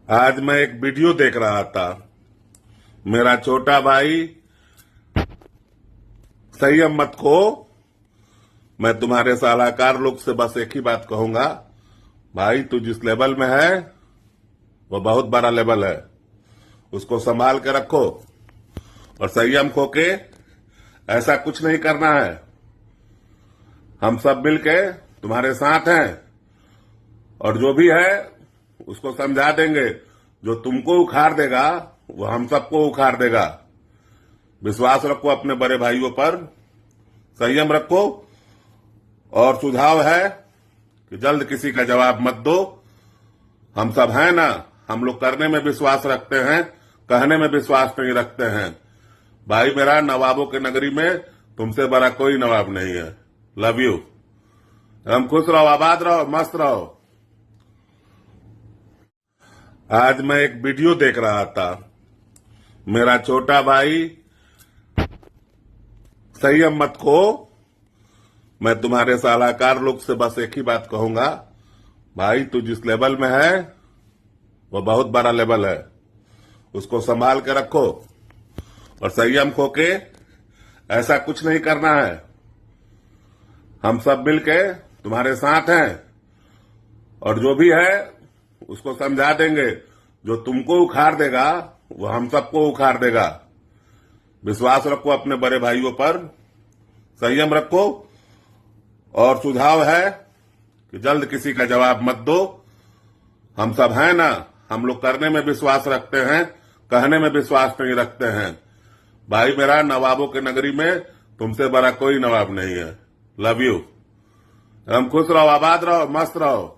आज मैं एक वीडियो देख रहा था। मेरा छोटा भाई संयम मत खो। मैं तुम्हारे सलाहकार लोग से बस एक ही बात कहूंगा, भाई तू जिस लेवल में है वो बहुत बड़ा लेवल है, उसको संभाल के रखो और संयम खो के ऐसा कुछ नहीं करना है। हम सब मिलके तुम्हारे साथ हैं और जो भी है उसको समझा देंगे। जो तुमको उखाड़ देगा वो हम सबको उखाड़ देगा। विश्वास रखो अपने बड़े भाइयों पर, संयम रखो और सुझाव है कि जल्द किसी का जवाब मत दो। हम सब हैं ना, हम लोग करने में विश्वास रखते हैं, कहने में विश्वास नहीं रखते हैं। भाई मेरा, नवाबों के नगरी में तुमसे बड़ा कोई नवाब नहीं है। Love you. हम खुश रहो, आबाद रहो, मस्त रहो। आज मैं एक वीडियो देख रहा था। मेरा छोटा भाई संयम मत खो। मैं तुम्हारे सलाहकार लोग से बस एक ही बात कहूंगा, भाई तू जिस लेवल में है वो बहुत बड़ा लेवल है, उसको संभाल के रखो और संयम खो के ऐसा कुछ नहीं करना है। हम सब मिलके तुम्हारे साथ हैं और जो भी है उसको समझा देंगे। जो तुमको उखाड़ देगा वो हम सबको उखाड़ देगा। विश्वास रखो अपने बड़े भाइयों पर, संयम रखो और सुझाव है कि जल्द किसी का जवाब मत दो। हम सब हैं ना, हम लोग करने में विश्वास रखते हैं, कहने में विश्वास नहीं रखते हैं। भाई मेरा, नवाबों के नगरी में तुमसे बड़ा कोई नवाब नहीं है। Love you. हम खुश रहो, आबाद रहो, मस्त रहो।